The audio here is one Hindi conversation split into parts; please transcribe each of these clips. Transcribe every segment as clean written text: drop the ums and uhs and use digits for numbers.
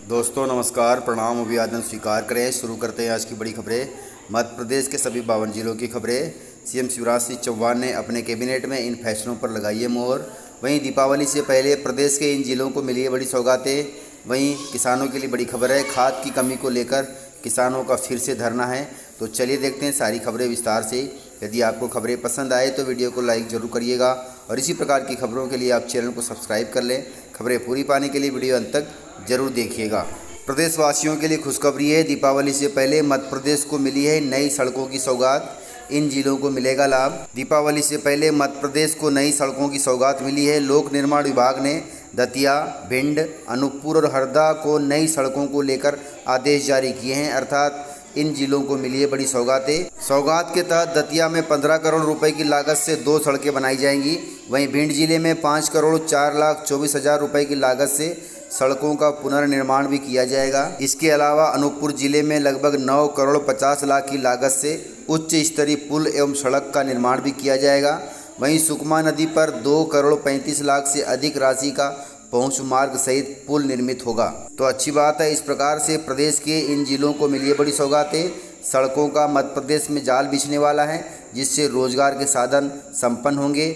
दोस्तों नमस्कार, प्रणाम, अभिवादन स्वीकार करें। शुरू करते हैं आज की बड़ी खबरें। मध्य प्रदेश के सभी 52 जिलों की खबरें। सीएम शिवराज सिंह चौहान ने अपने कैबिनेट में इन फैसलों पर लगाई है मोहर। वहीं दीपावली से पहले प्रदेश के इन जिलों को मिली है बड़ी सौगातें। वहीं किसानों के लिए बड़ी खबर है, खाद की कमी को लेकर किसानों का फिर से धरना है। तो चलिए देखते हैं सारी खबरें विस्तार से। यदि आपको खबरें पसंद आए तो वीडियो को लाइक ज़रूर करिएगा और इसी प्रकार की खबरों के लिए आप चैनल को सब्सक्राइब कर लें। खबरें पूरी पाने के लिए वीडियो अंत तक जरूर देखिएगा। प्रदेशवासियों के लिए खुशखबरी है। दीपावली से पहले मध्य प्रदेश को मिली है नई सड़कों की सौगात। इन जिलों को मिलेगा लाभ। दीपावली से पहले मध्य प्रदेश को नई सड़कों की सौगात मिली है। लोक निर्माण विभाग ने दतिया, भिंड, अनूपपुर और हरदा को नई सड़कों को लेकर आदेश जारी किए हैं, अर्थात इन जिलों को मिली है बड़ी सौगातें। सौगात के तहत दतिया में 15 करोड़ रुपए की लागत से 2 सड़कें बनाई जाएंगी। वहीं भिंड जिले में 5 करोड़ 4,24,000 रुपए की लागत से सड़कों का पुनर्निर्माण भी किया जाएगा। इसके अलावा अनूपपुर जिले में लगभग 9 करोड़ 50 लाख की लागत से उच्च स्तरीय पुल एवं सड़क का निर्माण भी किया जाएगा। वहीं सुकमा नदी पर 2 करोड़ 35 लाख से अधिक राशि का पहुंच मार्ग सहित पुल निर्मित होगा। तो अच्छी बात है। इस प्रकार से प्रदेश के इन जिलों को मिली है बड़ी सौगातें। सड़कों का मध्य प्रदेश में जाल बिछने वाला है, जिससे रोजगार के साधन संपन्न होंगे।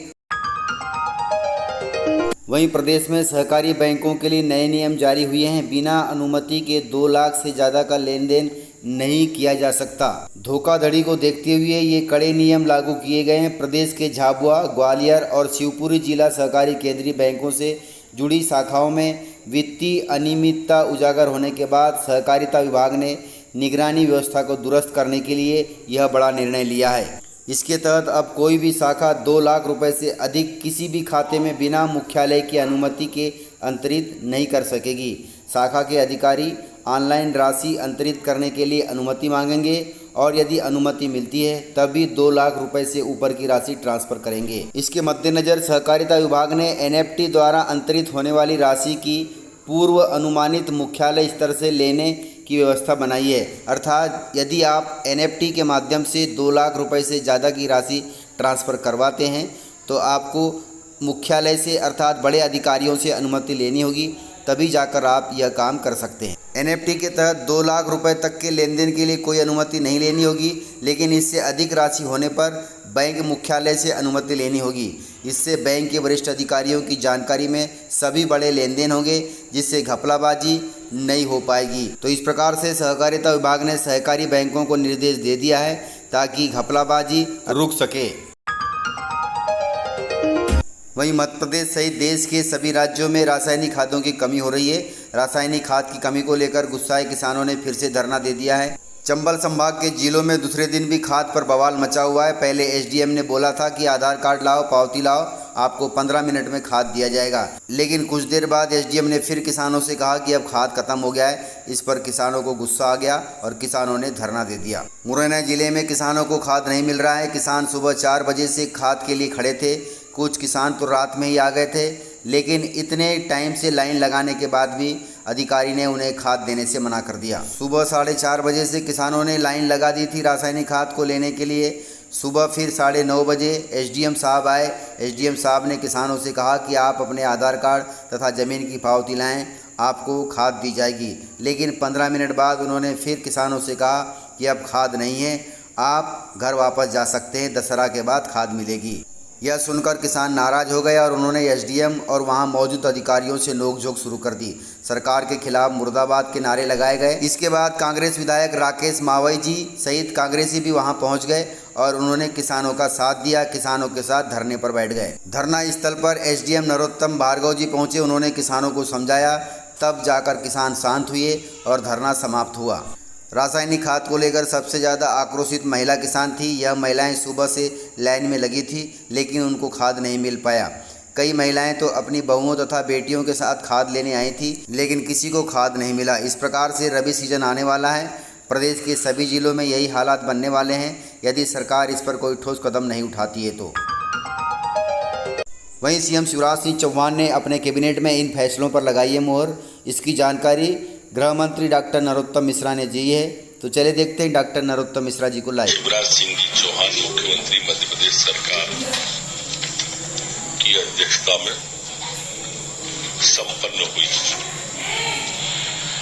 वहीं प्रदेश में सहकारी बैंकों के लिए नए नियम जारी हुए हैं। बिना अनुमति के 2 लाख से ज़्यादा का लेन देन नहीं किया जा सकता। धोखाधड़ी को देखते हुए ये कड़े नियम लागू किए गए हैं। प्रदेश के झाबुआ, ग्वालियर और शिवपुरी जिला सहकारी केंद्रीय बैंकों से जुड़ी शाखाओं में वित्तीय अनियमितता उजागर होने के बाद सहकारिता विभाग ने निगरानी व्यवस्था को दुरुस्त करने के लिए यह बड़ा निर्णय लिया है। इसके तहत अब कोई भी शाखा 2 लाख रुपए से अधिक किसी भी खाते में बिना मुख्यालय की अनुमति के अंतरित नहीं कर सकेगी। शाखा के अधिकारी ऑनलाइन राशि अंतरित करने के लिए अनुमति मांगेंगे और यदि अनुमति मिलती है तभी 2 लाख रुपए से ऊपर की राशि ट्रांसफर करेंगे। इसके मद्देनज़र सहकारिता विभाग ने एनएफटी द्वारा अंतरित होने वाली राशि की पूर्व अनुमानित मुख्यालय स्तर से लेने की व्यवस्था बनाई है। अर्थात यदि आप एनएफटी के माध्यम से 2 लाख रुपए से ज़्यादा की राशि ट्रांसफ़र करवाते हैं तो आपको मुख्यालय से अर्थात बड़े अधिकारियों से अनुमति लेनी होगी, तभी जाकर आप यह काम कर सकते हैं। एनएफटी के तहत 2 लाख रुपए तक के लेन देन के लिए कोई अनुमति नहीं लेनी होगी, लेकिन इससे अधिक राशि होने पर बैंक मुख्यालय से अनुमति लेनी होगी। इससे बैंक के वरिष्ठ अधिकारियों की जानकारी में सभी बड़े लेन देन होंगे, जिससे घपलाबाजी नहीं हो पाएगी। तो इस प्रकार से सहकारिता विभाग ने सहकारी बैंकों को निर्देश दे दिया है ताकि घपलाबाजी रुक सके। वहीं मध्य प्रदेश सहित देश के सभी राज्यों में रासायनिक खादों की कमी हो रही है। रासायनिक खाद की कमी को लेकर गुस्साए किसानों ने फिर से धरना दे दिया है। चंबल संभाग के जिलों में दूसरे दिन भी खाद पर बवाल मचा हुआ है। पहले एसडीएम ने बोला था कि आधार कार्ड लाओ, पावती लाओ, आपको 15 मिनट में खाद दिया जाएगा, लेकिन कुछ देर बाद एसडीएम ने फिर किसानों से कहा कि अब खाद खत्म हो गया है। इस पर किसानों को गुस्सा आ गया और किसानों ने धरना दे दिया। मुरैना जिले में किसानों को खाद नहीं मिल रहा है। किसान सुबह 4 बजे से खाद के लिए खड़े थे। कुछ किसान तो रात में ही आ गए थे, लेकिन इतने टाइम से लाइन लगाने के बाद भी अधिकारी ने उन्हें खाद देने से मना कर दिया। सुबह 4:30 बजे से किसानों ने लाइन लगा दी थी रासायनिक खाद को लेने के लिए। सुबह फिर 9:30 बजे एसडीएम साहब आए। एसडीएम साहब ने किसानों से कहा कि आप अपने आधार कार्ड तथा ज़मीन की पावती लाएं, आपको खाद दी जाएगी। लेकिन 15 मिनट बाद उन्होंने फिर किसानों से कहा कि अब खाद नहीं है, आप घर वापस जा सकते हैं, दशहरा के बाद खाद मिलेगी। यह सुनकर किसान नाराज हो गए और उन्होंने एसडीएम और वहां मौजूद अधिकारियों से नोकझोंक शुरू कर दी। सरकार के खिलाफ मुर्दाबाद के नारे लगाए गए। इसके बाद कांग्रेस विधायक राकेश मावई जी सहित कांग्रेसी भी वहां पहुंच गए और उन्होंने किसानों का साथ दिया। किसानों के साथ धरने पर बैठ गए। धरना स्थल पर एसडीएम नरोत्तम भार्गव जी पहुंचे। उन्होंने किसानों को समझाया, तब जाकर किसान शांत हुए और धरना समाप्त हुआ। रासायनिक खाद को लेकर सबसे ज़्यादा आक्रोशित महिला किसान थी। यह महिलाएं सुबह से लाइन में लगी थी, लेकिन उनको खाद नहीं मिल पाया। कई महिलाएं तो अपनी बहुओं तथा बेटियों के साथ खाद लेने आई थी, लेकिन किसी को खाद नहीं मिला। इस प्रकार से रबी सीजन आने वाला है। प्रदेश के सभी जिलों में यही हालात बनने वाले हैं यदि सरकार इस पर कोई ठोस कदम नहीं उठाती है तो। वहीं सीएम शिवराज सिंह चौहान ने अपने कैबिनेट में इन फैसलों पर लगाई है मोहर। इसकी जानकारी गृह मंत्री डॉक्टर नरोत्तम मिश्रा ने दी है। तो चले देखते हैं डॉक्टर नरोत्तम मिश्रा जी को लाइव। शिवराज सिंह चौहान मुख्यमंत्री मध्य प्रदेश सरकार की अध्यक्षता में संपन्न हुई।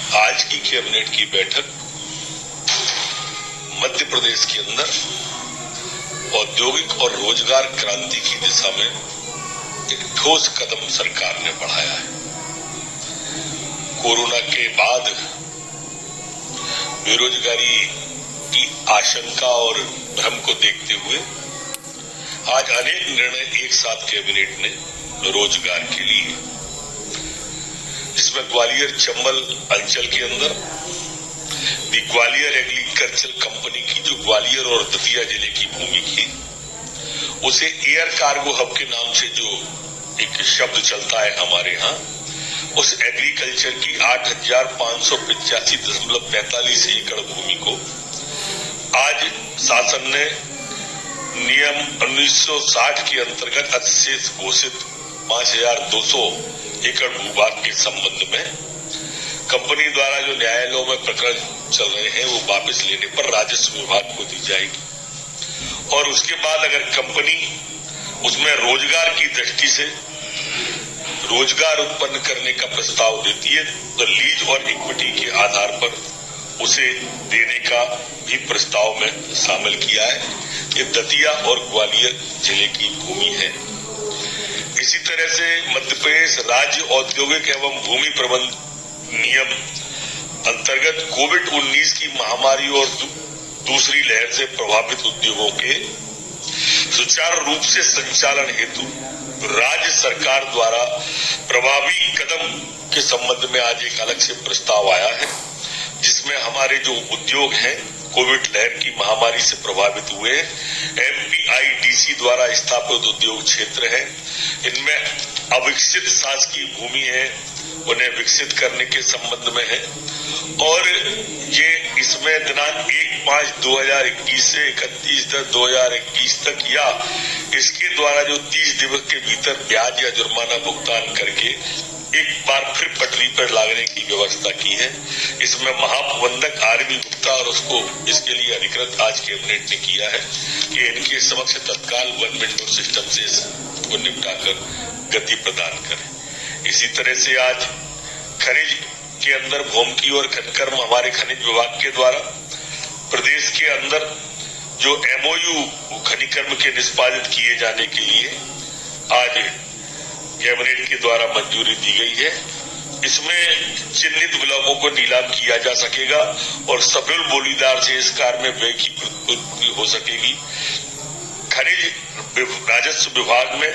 आज की कैबिनेट की बैठक मध्य प्रदेश के अंदर औद्योगिक और रोजगार क्रांति की दिशा में एक ठोस कदम सरकार ने बढ़ाया है। कोरोना के बाद बेरोजगारी की आशंका और भ्रम को देखते हुए आज अनेक निर्णय एक साथ कैबिनेट ने रोजगार के लिए, जिसमें ग्वालियर चंबल अंचल के अंदर दी ग्वालियर एग्रीकल्चर कंपनी की जो ग्वालियर और दतिया जिले की भूमि की, उसे एयर कार्गो हब के नाम से जो एक शब्द चलता है हमारे यहाँ, उस एग्रीकल्चर की 8,585.45 एकड़ भूमि को आज शासन ने नियम 1960 के अंतर्गत अधिशेष घोषित 5,200 एकड़ भूभाग के संबंध में कंपनी द्वारा जो न्यायालयों में प्रकरण चल रहे हैं वो वापस लेने पर राजस्व विभाग को दी जाएगी। और उसके बाद अगर कंपनी उसमें रोजगार की दृष्टि से रोजगार उत्पन्न करने का प्रस्ताव देती है तो लीज और इक्विटी के आधार पर उसे देने का भी प्रस्ताव में शामिल किया है। ये दतिया और ग्वालियर जिले की भूमि है। इसी तरह से मध्य प्रदेश राज्य औद्योगिक एवं भूमि प्रबंध नियम अंतर्गत कोविड-19 की महामारी और दूसरी लहर से प्रभावित उद्योगों के सुचारू रूप से संचालन हेतु राज्य सरकार द्वारा प्रभावी कदम के संबंध में आज एक अलग से प्रस्ताव आया है, जिसमें हमारे जो उद्योग हैं कोविड लहर की महामारी से प्रभावित हुए MPIDC द्वारा स्थापित उद्योग क्षेत्र है, इनमें अविकसित शासकीय भूमि है, उन्हें विकसित करने के संबंध में है। और ये इसमें दिनांक 1/5/2021 से 31/10/2021 तक या इसके द्वारा जो 30 दिवस के भीतर ब्याज या जुर्माना भुगतान करके एक बार फिर पटरी पर लागने की व्यवस्था की है। इसमें महाप्रबंधक आरबी गुप्ता और उसको इसके लिए अधिकृत आज कैबिनेट ने किया है कि इनके समक्ष तत्काल वन विंडो सिस्टम से इसको निपटाकर गति प्रदान करें। इसी तरह से आज खनिज के अंदर भूमि और खनकर्म हमारे खनिज विभाग के द्वारा प्रदेश के अंदर जो MOU खनिकर्म के निष्पादित किए जाने के लिए आज कैबिनेट के द्वारा मंजूरी दी गई है। इसमें चिन्हित ब्लॉकों को नीलाम किया जा सकेगा और सफल बोलीदार से इस कार्य में व्यय की पूर्ति हो सकेगी। खनिज राजस्व विभाग में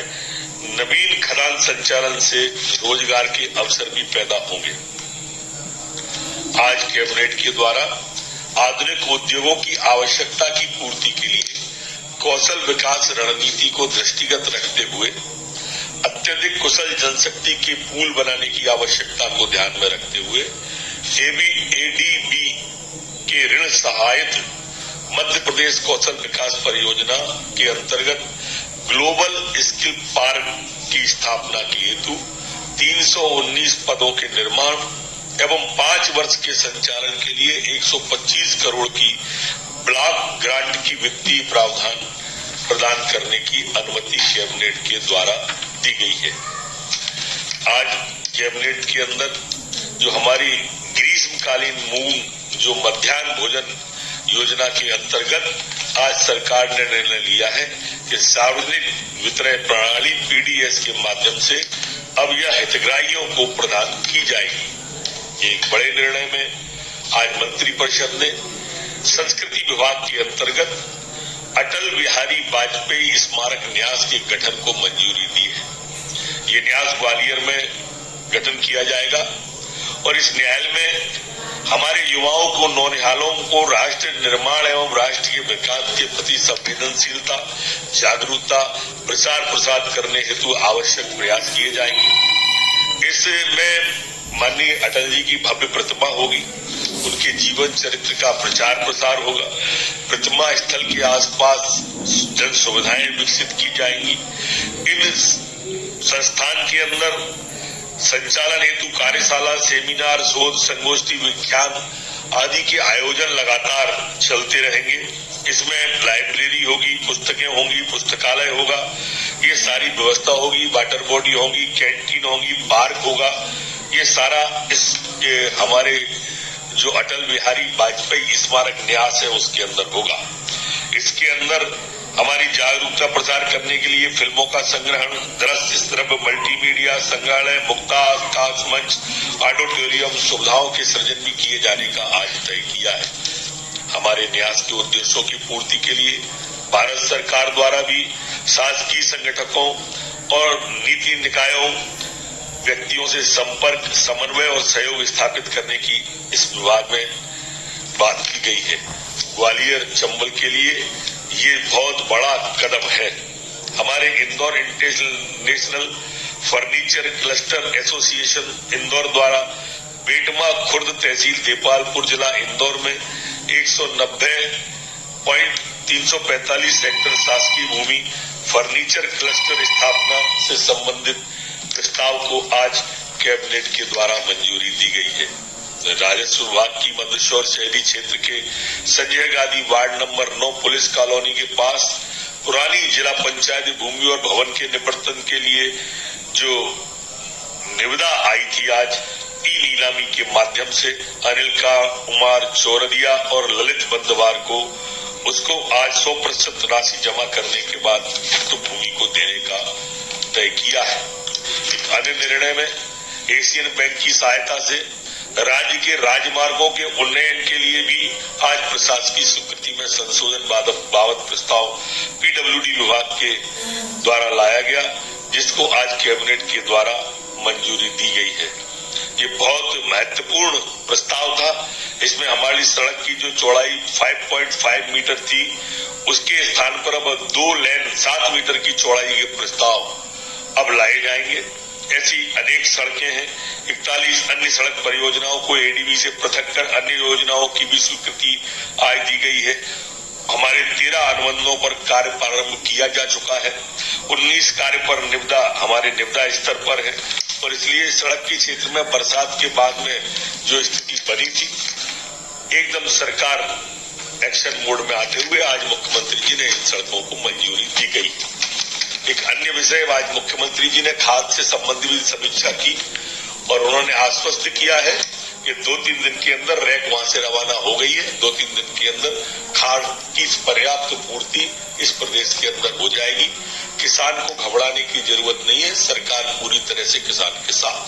नवीन खदान संचालन से रोजगार के अवसर भी पैदा होंगे। आज कैबिनेट के द्वारा आधुनिक उद्योगों की आवश्यकता की पूर्ति के लिए कौशल विकास रणनीति को दृष्टिगत रखते हुए अत्यधिक कुशल जनशक्ति के पूल बनाने की आवश्यकता को ध्यान में रखते हुए ADB के ऋण सहायत मध्य प्रदेश कौशल विकास परियोजना के अंतर्गत ग्लोबल स्किल पार्क की स्थापना के हेतु 319 पदों के निर्माण एवं 5 वर्ष के संचालन के लिए 125 करोड़ की ब्लॉक ग्रांट की वित्तीय प्रावधान प्रदान करने की अनुमति कैबिनेट के द्वारा दी गई है। आज कैबिनेट के अंदर जो हमारी ग्रीष्मकालीन मूंग जो मध्याह्न भोजन योजना के अंतर्गत आज सरकार ने निर्णय लिया है कि सार्वजनिक वितरण प्रणाली PDS के माध्यम से अब यह हितग्राहियों को प्रदान की जाएगी। एक बड़े निर्णय में आज मंत्रिपरिषद ने संस्कृति विभाग के अंतर्गत अटल बिहारी वाजपेयी स्मारक न्यास के गठन को मंजूरी दी है। ये न्यास ग्वालियर में गठन किया जाएगा और इस न्यायालय में हमारे युवाओं को नौनिहालों को राष्ट्र निर्माण एवं राष्ट्र के विकास के प्रति संवेदनशीलता जागरूकता प्रसार प्रसार करने हेतु आवश्यक प्रयास किए जाएंगे। इसमें माननीय अटल जी की भव्य प्रतिमा होगी, उनके जीवन चरित्र का प्रचार प्रसार होगा, प्रतिमा स्थल के आसपास जन सुविधाएं विकसित की जाएंगी। इन संस्थान के अंदर संचालन हेतु कार्यशाला सेमिनार शोध संगोष्ठी विज्ञान आदि के आयोजन लगातार चलते रहेंगे। इसमें लाइब्रेरी होगी, पुस्तकें होंगी, पुस्तकालय होगा, ये सारी व्यवस्था होगी, वाटर बॉडी होगी, कैंटीन होगी, पार्क होगा, ये सारा ये हमारे जो अटल बिहारी वाजपेयी स्मारक न्यास है उसके अंदर होगा। इसके अंदर हमारी जागरूकता प्रचार करने के लिए फिल्मों का संग्रहण, दृश्य श्रव्य मल्टीमीडिया, संग्रहालय, मुक्ताकाश मंच, ऑडिटोरियम सुविधाओं के सृजन भी किए जाने का आज तय किया है। हमारे न्यास के उद्देश्यों की पूर्ति के लिए भारत सरकार द्वारा भी शासकीय संगठकों और नीति निकायों व्यक्तियों से संपर्क, समन्वय और सहयोग स्थापित करने की इस विभाग में बात की गई है। ग्वालियर चंबल के लिए ये बहुत बड़ा कदम है। हमारे Indore international furniture cluster association Indore द्वारा बेटमा खुर्द तहसील देपालपुर जिला इंदौर में 190.345 हेक्टेयर शासकीय भूमि फर्नीचर क्लस्टर स्थापना से संबंधित प्रस्ताव को आज कैबिनेट के द्वारा मंजूरी दी गई है। राजस्व विभाग की मंदसौर शहरी क्षेत्र के Sanjay Gandhi ward number 9 police colony के पास पुरानी जिला पंचायत भूमि और भवन के निवर्तन के लिए जो निविदा आई थी, आज ई नीलामी के माध्यम से अनिल कुमार चौरदिया और ललित बंदवार को उसको आज 100% राशि जमा करने के बाद उक्त भूमि को देने का तय किया है। एक अन्य निर्णय में एशियन बैंक की सहायता से राज्य के राजमार्गों के उन्नयन के लिए भी आज प्रशासकीय स्वीकृति में संशोधन बाबत प्रस्ताव पीडब्ल्यूडी विभाग के द्वारा लाया गया, जिसको आज कैबिनेट के द्वारा मंजूरी दी गई है। ये बहुत महत्वपूर्ण प्रस्ताव था। इसमें हमारी सड़क की जो चौड़ाई 5.5 मीटर थी, उसके स्थान पर अब 2 लेन 7 मीटर की चौड़ाई के प्रस्ताव अब लाए जाएंगे। ऐसी अनेक सड़कें हैं। 41 अन्य सड़क परियोजनाओं को एडीबी से पृथक कर अन्य योजनाओं की भी स्वीकृति आज दी गई है। हमारे 13 अनुबंधों पर कार्य प्रारंभ किया जा चुका है। 19 कार्य पर हमारे निविदा स्तर पर है और इसलिए सड़क के क्षेत्र में बरसात के बाद में जो स्थिति बनी थी, एकदम सरकार एक्शन मोड में आते हुए आज मुख्यमंत्री जी ने इन सड़कों को मंजूरी दी गई। एक अन्य विषय, आज मुख्यमंत्री जी ने खाद से संबंधित भी समीक्षा की और उन्होंने आश्वस्त किया है कि 2-3 दिन के अंदर रैक वहां से रवाना हो गई है। 2-3 दिन के अंदर खाद की पर्याप्त पूर्ति इस प्रदेश के अंदर हो जाएगी। किसान को घबराने की जरूरत नहीं है, सरकार पूरी तरह से किसान के साथ।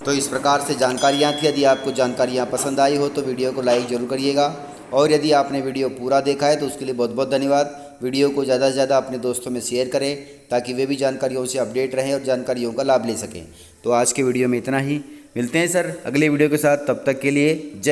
तो इस प्रकार से जानकारियाँ थी। यदि आपको जानकारियाँ पसंद आई हो तो वीडियो को लाइक जरूर करिएगा और यदि आपने वीडियो पूरा देखा है तो उसके लिए बहुत बहुत धन्यवाद। वीडियो को ज़्यादा से ज़्यादा अपने दोस्तों में शेयर करें ताकि वे भी जानकारियों से अपडेट रहें और जानकारियों का लाभ ले सकें। तो आज के वीडियो में इतना ही। मिलते हैं सर अगले वीडियो के साथ, तब तक के लिए जय।